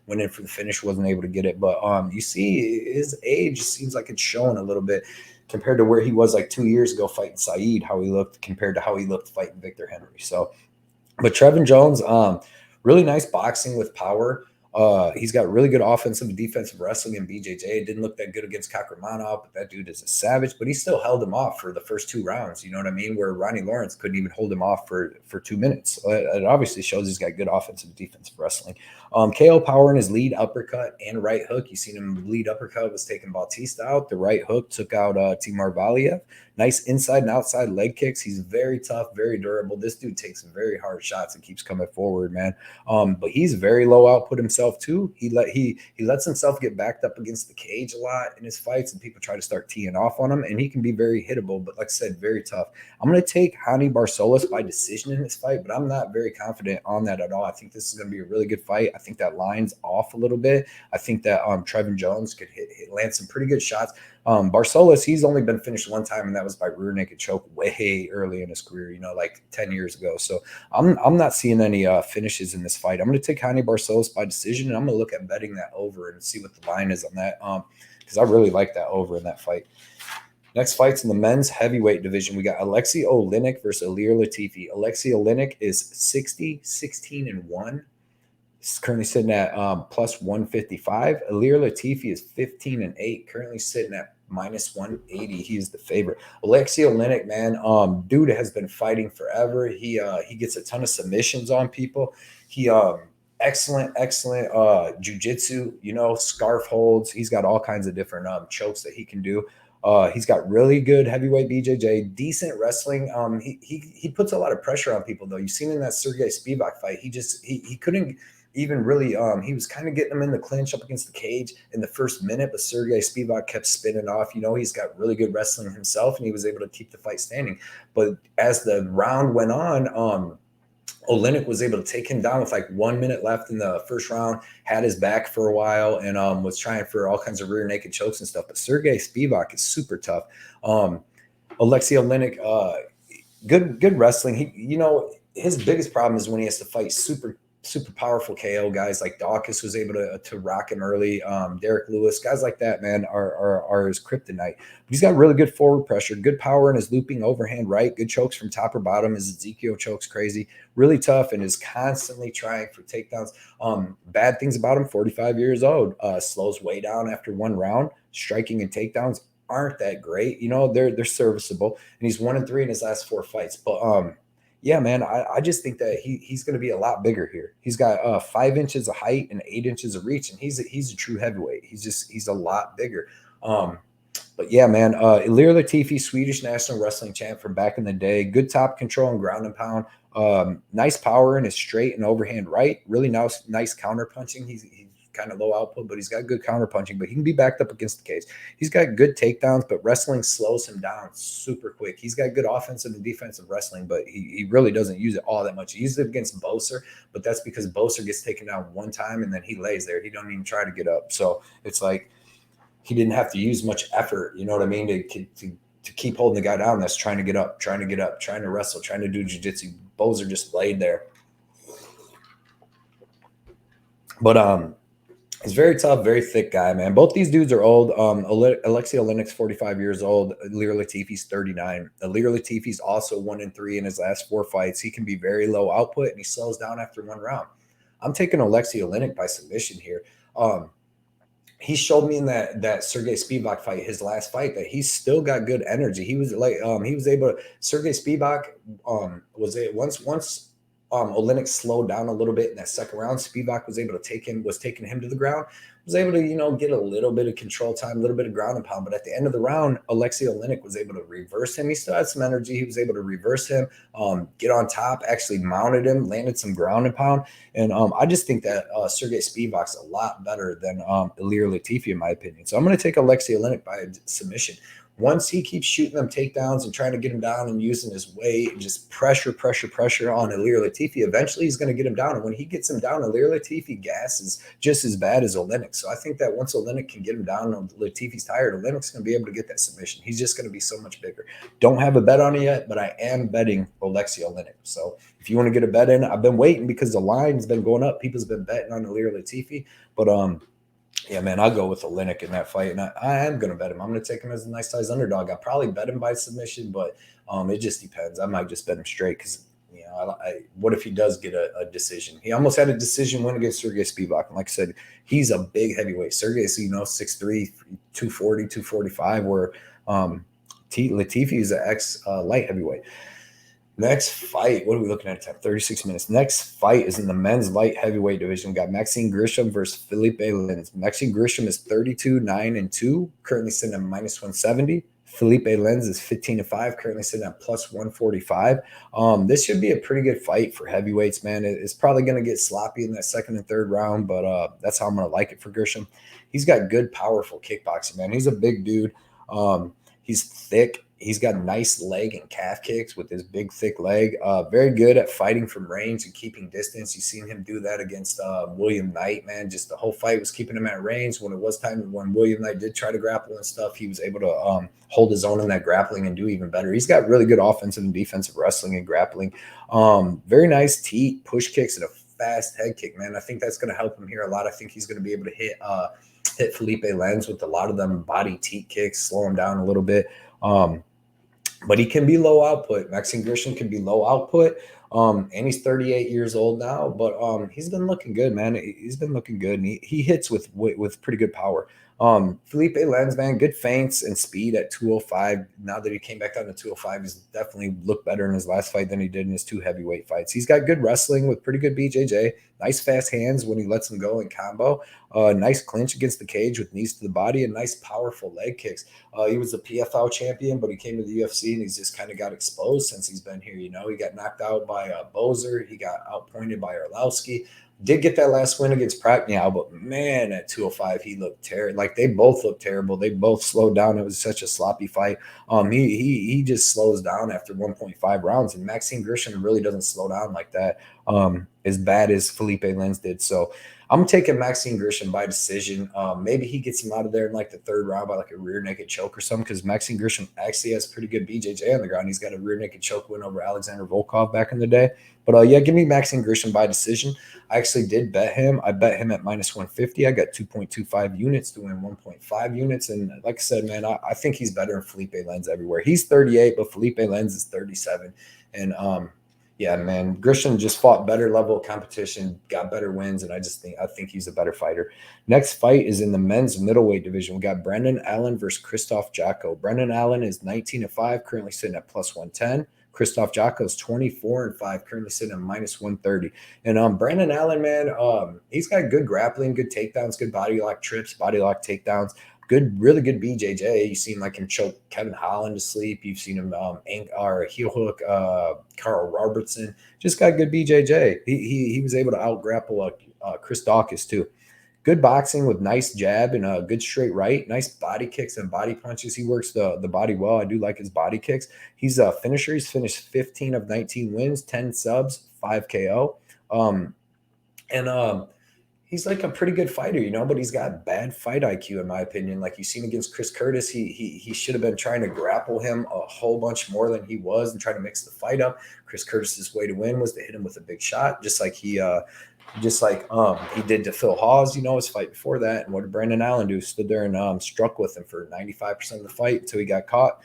went in for the finish, wasn't able to get it. But you see his age seems like it's showing a little bit compared to where he was like 2 years ago fighting Saeed, how he looked compared to how he looked fighting Victor Henry. So, but Trevin Jones, really nice boxing with power. He's got really good offensive and defensive wrestling in BJJ. It didn't look that good against Kakramanov, but that dude is a savage. But he still held him off for the first two rounds. You know what I mean? Where Ronnie Lawrence couldn't even hold him off for 2 minutes. It obviously shows he's got good offensive and defensive wrestling. KO power in his lead uppercut and right hook. You seen him lead uppercut was taking Bautista out. The right hook took out Timur Valiev. Nice inside and outside leg kicks. He's very tough, very durable. This dude takes some very hard shots and keeps coming forward, man. But he's very low output himself too. He lets himself get backed up against the cage a lot in his fights, and people try to start teeing off on him, and he can be very hittable. But like I said, very tough. I'm going to take Hani Barcelos by decision in this fight, but I'm not very confident on that at all. I think this is going to be a really good fight. I think that line's off a little bit. I think that Trevin Jones could land some pretty good shots. Barcelos, he's only been finished one time, and that was by rear naked choke way early in his career, like 10 years ago. So I'm not seeing any finishes in this fight. I'm going to take Hani Barcelos by decision, and I'm going to look at betting that over and see what the line is on that because I really like that over in that fight. Next fight's in the men's heavyweight division. We got Aleksei Oleinik versus Ilir Latifi. Aleksei Oleinik is 16-1. He's currently sitting at plus 155. Ilir Latifi is 15-8, currently sitting at minus 180. He is the favorite. Aleksei Oleinik, man, dude has been fighting forever. He gets a ton of submissions on people. He excellent jiu-jitsu, scarf holds. He's got all kinds of different chokes that he can do. He's got really good heavyweight BJJ, decent wrestling. He puts a lot of pressure on people though. You've seen in that Sergey Spivak fight, he couldn't even really, he was kind of getting him in the clinch up against the cage in the first minute, but Sergey Spivak kept spinning off. He's got really good wrestling himself, and he was able to keep the fight standing. But as the round went on, Oleinik was able to take him down with like 1 minute left in the first round, had his back for a while, and was trying for all kinds of rear naked chokes and stuff. But Sergey Spivak is super tough. Aleksei Oleinik, good wrestling. His biggest problem is when he has to fight super powerful KO guys like Dawkins was able to rock him early. Derek Lewis, guys like that, man, are his kryptonite. But he's got really good forward pressure, good power in his looping overhand right, good chokes from top or bottom. His Ezekiel chokes crazy, really tough, and is constantly trying for takedowns. Bad things about him, 45 years old, slows way down after one round. Striking and takedowns aren't that great. They're serviceable, and he's 1-3 in his last 4 fights. But yeah, man, I just think that he's going to be a lot bigger here. He's got 5 inches of height and 8 inches of reach, and he's a true heavyweight. He's a lot bigger. But yeah, man, Ilir Latifi, Swedish national wrestling champ from back in the day. Good top control and ground and pound. Nice power in his straight and overhand right. Really nice counter punching. He's kind of low output, but he's got good counter punching, but he can be backed up against the cage. He's got good takedowns, but wrestling slows him down super quick. He's got good offensive and defensive wrestling, but he really doesn't use it all that much. He uses it against Boser, but that's because Boser gets taken down one time and then he lays there. He don't even try to get up. So it's like he didn't have to use much effort, you know what I mean, to keep holding the guy down that's trying to get up, trying to wrestle, trying to do jiu-jitsu. Boser just laid there. But he's very tough, very thick guy, man. Both these dudes are old. Aleksei Oleinik's 45 years old. Ilir Latifi's 39. Ilir Latifi's also 1-3 in his last 4 fights. He can be very low output, and he slows down after 1 round. I'm taking Aleksei Oleinik by submission here. He showed me in that Sergey Spivak fight, his last fight, that he's still got good energy. He was like, he was able to. Sergey Spivak was it once Oleinik slowed down a little bit in that second round. Spivak was taking him to the ground, was able to, get a little bit of control time, a little bit of ground and pound. But at the end of the round, Aleksei Oleinik was able to reverse him. He still had some energy. He was able to reverse him, get on top, actually mounted him, landed some ground and pound. And I just think that Sergey Spivak's a lot better than Ilir Latifi, in my opinion. So I'm going to take Aleksei Oleinik by submission. Once he keeps shooting them takedowns and trying to get him down and using his weight and just pressure on Ilir Latifi, eventually he's going to get him down. And when he gets him down, Ilir Latifi gas is just as bad as Oleinik. So I think that once Oleinik can get him down and Latifi's tired, Oleinik's going to be able to get that submission. He's just going to be so much bigger. Don't have a bet on it yet, but I am betting Aleksei Oleinik. So if you want to get a bet in, I've been waiting because the line's been going up. People's been betting on Ilir Latifi, but yeah, man, I'll go with Oleinik in that fight, and I am going to bet him. I'm going to take him as a nice size underdog. I'll probably bet him by submission, but it just depends. I might just bet him straight because, what if he does get a decision? He almost had a decision win against Sergey Spivak. And like I said, he's a big heavyweight. Sergey's, 6'3", 240, 245, where Latifi is an ex-light heavyweight. Next fight, what are we looking at? 36 minutes. Next fight is in the men's light heavyweight division. We got Maxim Grishin versus Phillipe Lenz. Maxim Grishin is 32-9-2, currently sitting at -170. Phillipe Lenz is 15-5, currently sitting at +145. This should be a pretty good fight for heavyweights, man. It's probably going to get sloppy in that second and third round, but that's how I'm going to like it for Grishin. He's got good, powerful kickboxing, man. He's a big dude. He's thick. He's got nice leg and calf kicks with his big, thick leg. Very good at fighting from range and keeping distance. You've seen him do that against William Knight, man. Just the whole fight was keeping him at range. When it was time, when William Knight did try to grapple and stuff, he was able to hold his own in that grappling and do even better. He's got really good offensive and defensive wrestling and grappling. Very nice teat, push kicks, and a fast head kick, man. I think that's going to help him here a lot. I think he's going to be able to hit Phillipe Lenz with a lot of them body teat kicks, slow him down a little bit. But he can be low output. Maxim Grishin can be low output. And he's 38 years old now, but he's been looking good, man. He's been looking good, and he hits with pretty good power. Phillipe Lenz, man, good feints and speed at 205. Now that he came back down to 205, he's definitely looked better in his last fight than he did in his 2 heavyweight fights. He's got good wrestling with pretty good BJJ. Nice fast hands when he lets them go in combo. Nice clinch against the cage with knees to the body, and nice powerful leg kicks. He was the PFL champion, but he came to the UFC and he's just kind of got exposed since he's been here. He got knocked out by Boser. He got outpointed by Arlovsky. Did get that last win against Pragnell, but man, at 205, he looked terrible. Like, they both looked terrible. They both slowed down. It was such a sloppy fight. He just slows down after 1.5 rounds, and Maxim Grishin really doesn't slow down like that, as bad as Phillipe Lenz did. So I'm taking Maxim Grishin by decision. Maybe he gets him out of there in like the third round by like a rear naked choke or something, because Maxim Grishin actually has pretty good BJJ on the ground. He's got a rear naked choke win over Alexander Volkov back in the day. But yeah, give me Maxim Grishin by decision. I actually did bet him. I bet him at -150. I got 2.25 units to win 1.5 units. And like I said, man, I think he's better than Phillipe Lenz everywhere. He's 38, but Phillipe Lenz is 37. And yeah, man, Grishin just fought better level of competition, got better wins, and I think he's a better fighter. Next fight is in the men's middleweight division. We got Brendan Allen versus Krzysztof Jotko. Brendan Allen is 19-5, currently sitting at +110. Krzysztof Jotko is 24-5, currently sitting at -130. And Brendan Allen, man, he's got good grappling, good takedowns, good body lock trips, body lock takedowns. Really good BJJ. You've seen like him choke Kevin Holland to sleep. You've seen him heel hook Carl Robertson. Just got good BJJ. He was able to out grapple Chris Dawkins too. Good boxing with nice jab and a good straight right. Nice body kicks and body punches. He works the body well. I do like his body kicks. He's a finisher. He's finished 15 of 19 wins, 10 subs, 5 KO. And he's like a pretty good fighter, but he's got bad fight IQ in my opinion. Like you seen against Chris Curtis, he should have been trying to grapple him a whole bunch more than he was and try to mix the fight up. Chris Curtis's way to win was to hit him with a big shot, just like he did to Phil Hawes, his fight before that. And what did Brandon Allen do? Stood there and struck with him for 95% of the fight until he got caught.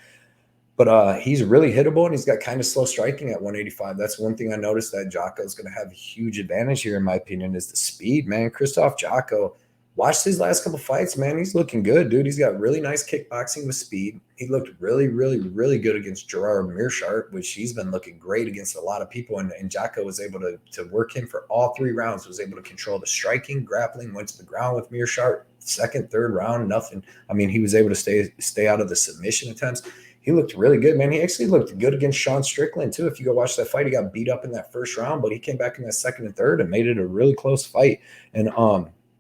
But he's really hittable, and he's got kind of slow striking at 185. That's one thing I noticed that Jotko is going to have a huge advantage here, in my opinion, is the speed, man. Krzysztof Jotko, watched his last couple fights, man. He's looking good, dude. He's got really nice kickboxing with speed. He looked really, really, really good against Gerard Meerschaert, which he's been looking great against a lot of people. And Jotko was able to work him for all 3 rounds, was able to control the striking, grappling, went to the ground with Meerschaert. Second, third round, nothing. I mean, he was able to stay out of the submission attempts. He looked really good, man. He actually looked good against Sean Strickland, too. If you go watch that fight, he got beat up in that first round, but he came back in that second and third and made it a really close fight. And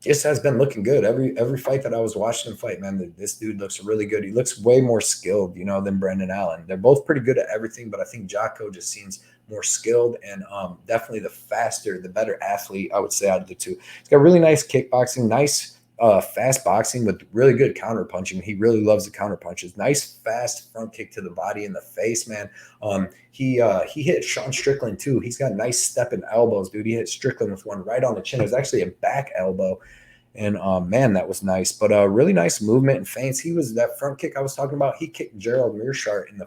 just has been looking good. Every fight that I was watching him fight, man, this dude looks really good. He looks way more skilled, than Brandon Allen. They're both pretty good at everything, but I think Jotko just seems more skilled and definitely the faster, the better athlete, I would say, out of the two. He's got really nice kickboxing, nice fast boxing with really good counter punching. He really loves the counter punches. Nice fast front kick to the body and the face, man. He hit Sean Strickland too. He's got nice stepping elbows, dude. He hit Strickland with one right on the chin. It was actually a back elbow. And man, that was nice. But really nice movement and feints. He was that front kick I was talking about. He kicked Gerald Meerschaert in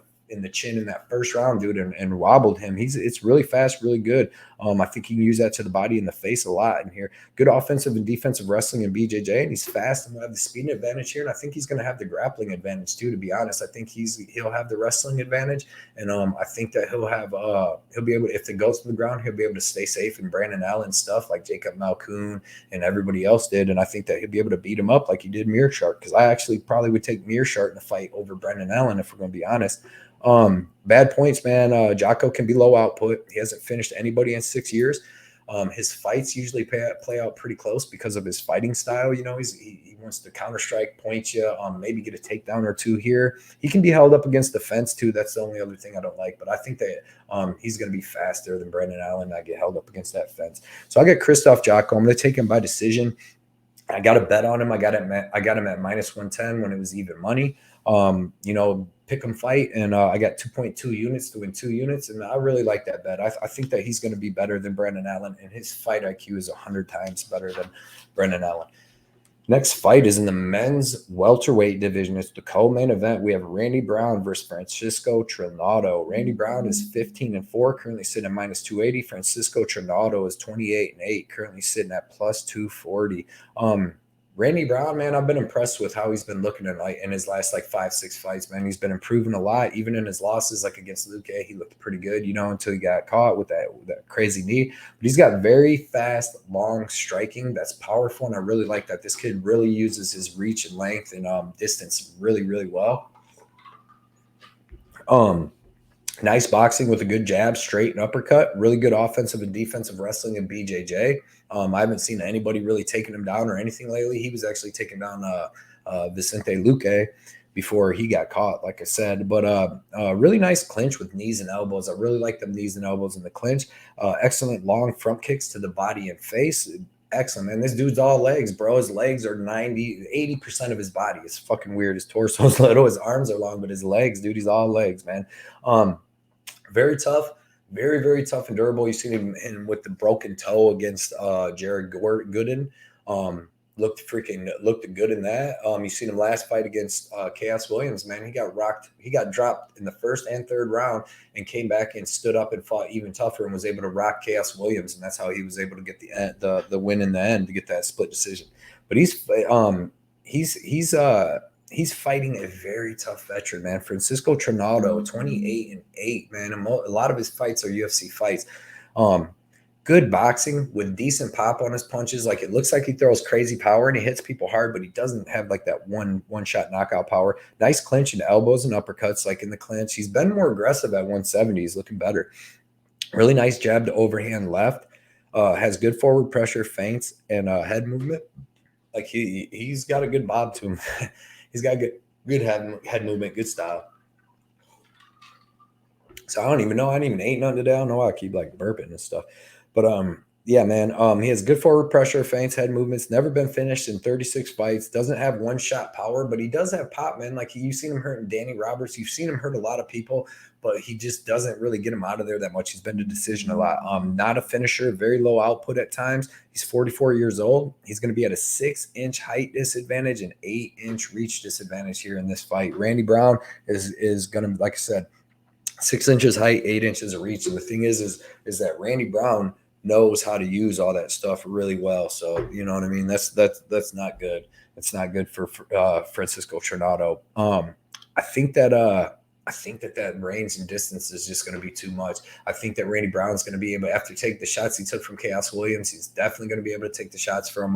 the chin in that first round, dude, and wobbled him. It's really fast, really good. I think he can use that to the body and the face a lot in here. Good offensive and defensive wrestling in BJJ, and he's fast and will have the speed advantage here. And I think he's going to have the grappling advantage too, to be honest. I think he'll have the wrestling advantage, and I think that he'll be able to, if it goes to the ground, he'll be able to stay safe in Brandon Allen stuff like Jacob Malkoon and everybody else did. And I think that he'll be able to beat him up like he did Meerschaert, because I actually probably would take Meerschaert in the fight over Brandon Allen if we're going to be honest. Bad points, man. Jotko can be low output. He hasn't finished anybody in 6 years. His fights usually play out pretty close because of his fighting style. He wants to counter strike, point you, maybe get a takedown or two here. He can be held up against the fence too. That's the only other thing I don't like. But I think that he's going to be faster than Brandon Allen. Not get held up against that fence. So I got Krzysztof Jotko. I'm going to take him by decision. I got a bet on him. I got him at -110 when it was even money. Pick 'em fight, and I got 2.2 units to win 2 units, and I really like that bet. I think that he's going to be better than Brandon Allen, and his fight IQ is 100 times better than Brandon Allen. Next fight is in the men's welterweight division. It's the co-main event. We have Randy Brown versus Francisco Trinaldo. Randy Brown is 15-4, currently sitting at -280. Francisco Trinaldo is 28-8, currently sitting at +240. Randy Brown, man, I've been impressed with how he's been looking in his last 5-6 fights, man. He's been improving a lot, even in his losses, like against Luque. He looked pretty good, until he got caught with that crazy knee. But he's got very fast, long striking that's powerful, and I really like that. This kid really uses his reach and length and distance really, really well. Nice boxing with a good jab, straight and uppercut. Really good offensive and defensive wrestling in BJJ. I haven't seen anybody really taking him down or anything lately. He was actually taking down Vicente Luque before he got caught, like I said. But really nice clinch with knees and elbows. I really like them knees and elbows in the clinch. Excellent long front kicks to the body and face. Excellent, man. This dude's all legs, bro. His legs are 80% of his body. It's fucking weird. His torso's little, his arms are long, but his legs, dude, he's all legs, man. Very tough. Very, very tough and durable. You seen him with the broken toe against Jared Gooden. Looked good in that. You seen him last fight against Chaos Williams, man. He got rocked. He got dropped in the first and third round and came back and stood up and fought even tougher and was able to rock Chaos Williams, and that's how he was able to get the win in the end to get that split decision. But he's fighting a very tough veteran, man. Francisco Trinaldo, 28-8, man. A lot of his fights are UFC fights. Good boxing with decent pop on his punches. Like, it looks like he throws crazy power and he hits people hard, but he doesn't have that one-shot knockout power. Nice clinch and elbows and uppercuts, like in the clinch. He's been more aggressive at 170. He's looking better. Really nice jab to overhand left. Has good forward pressure, feints, and head movement. like he's got a good bob to him. He's got good head movement, good style. So I don't even know. I didn't even ate nothing today. I don't know why I keep like burping and stuff. But yeah, man. He has good forward pressure, feints, head movements. Never been finished in 36 fights. Doesn't have one shot power, but he does have pop, man. Like you've seen him hurting Danny Roberts. You've seen him hurt a lot of people, but he just doesn't really get him out of there that much. He's been to decision a lot. Not a finisher. Very low output at times. He's 44 years old. He's going to be at a 6-inch height disadvantage and 8-inch reach disadvantage here in this fight. Randy Brown is going to, like I said, 6 inches height, 8 inches of reach. And the thing is that Randy Brown knows how to use all that stuff really well. So you know what I mean. That's not good. It's not good for Francisco Trinaldo. I think that range and distance is just going to be too much. I think that Randy Brown's going to be able, after take the shots he took from Chaos Williams, he's definitely going to be able to take the shots from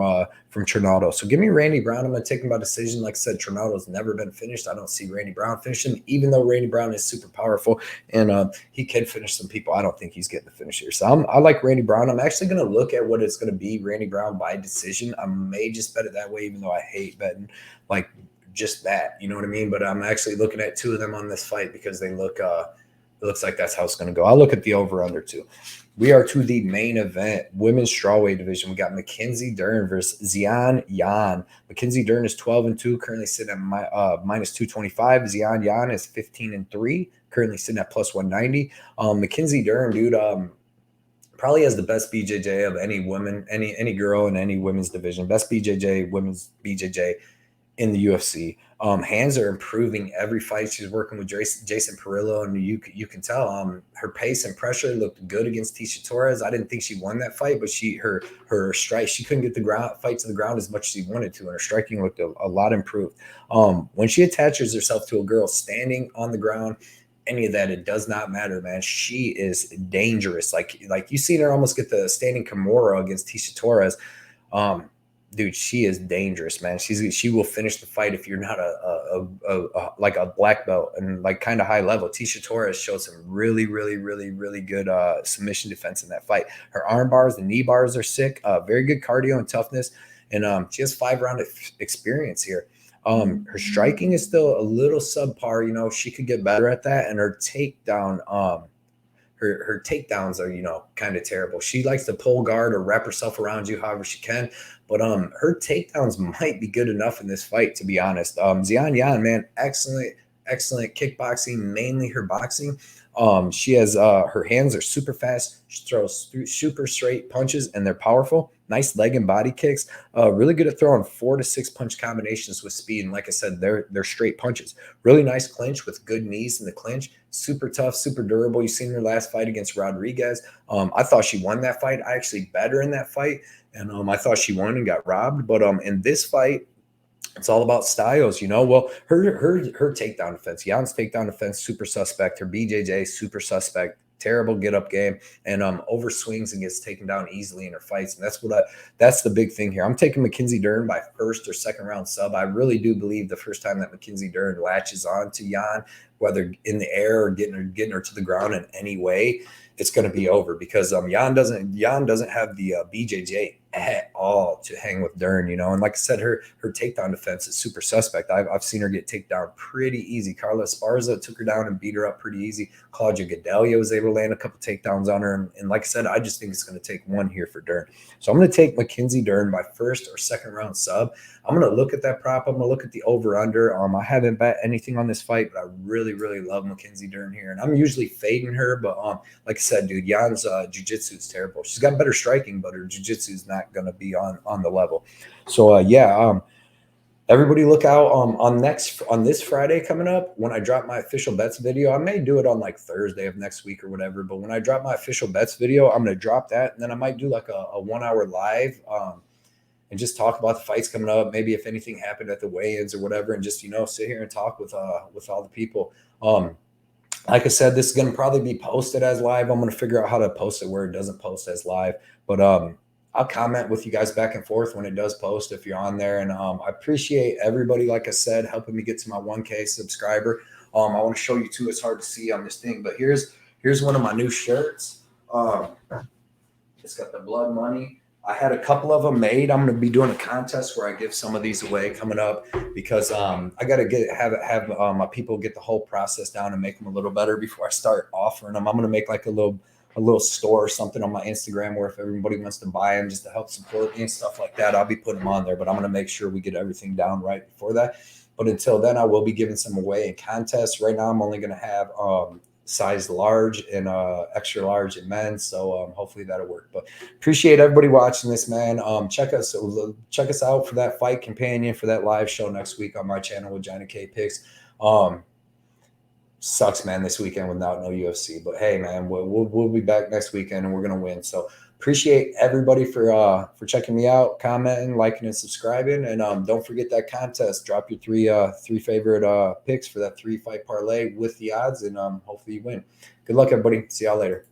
Trinaldo. So give me Randy Brown. I'm going to take him by decision. Like I said, Trinaldo's never been finished. I don't see Randy Brown finishing, even though Randy Brown is super powerful and he can finish some people. I don't think he's getting the finish here. So I like Randy Brown. I'm actually going to look at what it's going to be, Randy Brown by decision. I may just bet it that way, even though I hate betting like just that, you know what I mean? But I'm actually looking at two of them on this fight because they look it looks like that's how it's going to go. I'll look at the over under too. We are to the main event, women's strawweight division. We got Mackenzie Dern versus Xian Yan. Mackenzie Dern is 12-2, currently sitting at minus 225. Xian Yan is 15-3, currently sitting at plus 190. Mackenzie Dern, dude, probably has the best BJJ of any woman, any girl in any women's division. Best BJJ, women's BJJ in the UFC. Hands are improving every fight. She's working with Jason Perillo, and you can tell her pace and pressure looked good against Tisha Torres. I didn't think she won that fight, but her strike, she couldn't get the fight to the ground as much as she wanted to, and her striking looked a lot improved. When she attaches herself to a girl standing on the ground, any of that, it does not matter, man. She is dangerous. Like you seen her almost get the standing Kimura against Tisha Torres. Dude, she is dangerous, man. She will finish the fight if you're not like a black belt and like kind of high level. Tisha Torres showed some really, really, really, really good submission defense in that fight. Her arm bars, the knee bars are sick. Very good cardio and toughness, and she has 5-round experience here. Her striking is still a little subpar. You know, she could get better at that, and her takedown. Her takedowns are, kind of terrible. She likes to pull guard or wrap herself around you however she can. But her takedowns might be good enough in this fight, to be honest. Xian Yan, man, excellent kickboxing, mainly her boxing. She has her hands are super fast. She throws super straight punches, and they're powerful. Nice leg and body kicks. Really good at throwing 4 to 6 punch combinations with speed. And like I said, they're straight punches. Really nice clinch with good knees in the clinch. Super tough, super durable. You've seen her last fight against Rodriguez. I thought she won that fight. I actually bet her in that fight, and I thought she won and got robbed. But in this fight, it's all about styles, Well, her takedown defense, Jan's takedown defense, super suspect. Her BJJ, super suspect. Terrible get up game, and over swings and gets taken down easily in her fights. And that's the big thing here. I'm taking Mackenzie Dern by first or second round sub. I really do believe the first time that Mackenzie Dern latches on to Jan, whether in the air or getting her to the ground in any way, it's going to be over because Jan doesn't have the BJJ at all to hang with Dern, And like I said, her takedown defense is super suspect. I've seen her get taken down pretty easy. Carla Esparza took her down and beat her up pretty easy. Claudia Gadelha was able to land a couple takedowns on her. And like I said, I just think it's going to take one here for Dern. So I'm going to take Mackenzie Dern by first or second round sub. I'm going to look at that prop. I'm going to look at the over-under. I haven't bet anything on this fight, but I really, really love Mackenzie Dern here. And I'm usually fading her, but like I said, dude, Jan's jiu-jitsu is terrible. She's got better striking, but her jiu-jitsu is not going to be on the level. So, everybody look out on this Friday coming up when I drop my official bets video. I may do it on like Thursday of next week or whatever, but when I drop my official bets video, I'm going to drop that, and then I might do like a 1 hour live and just talk about the fights coming up, maybe if anything happened at the weigh-ins or whatever, and just, sit here and talk with all the people. Like I said, this is going to probably be posted as live. I'm going to figure out how to post it where it doesn't post as live, but I'll comment with you guys back and forth when it does post if you're on there. And I appreciate everybody, like I said, helping me get to my 1K subscriber. I want to show you too. It's hard to see on this thing, but here's one of my new shirts. It's got the blood money. I had a couple of them made. I'm going to be doing a contest where I give some of these away coming up because I got to have my people get the whole process down and make them a little better before I start offering them. I'm going to make like a little store or something on my Instagram where if everybody wants to buy them just to help support me and stuff like that, I'll be putting them on there. But I'm going to make sure we get everything down right before that. But until then, I will be giving some away in contests. Right now, I'm only going to have size large and extra large in men, so hopefully that'll work. But appreciate everybody watching this, man. Check us out for that fight companion for that live show next week on my channel with Johnny K Picks. Sucks, man, this weekend without no UFC, but hey, man, we'll be back next weekend and we're gonna win. So appreciate everybody for checking me out, commenting, liking, and subscribing. And don't forget that contest. Drop your three favorite picks for that 3-fight parlay with the odds, and hopefully you win. Good luck, everybody. See y'all later.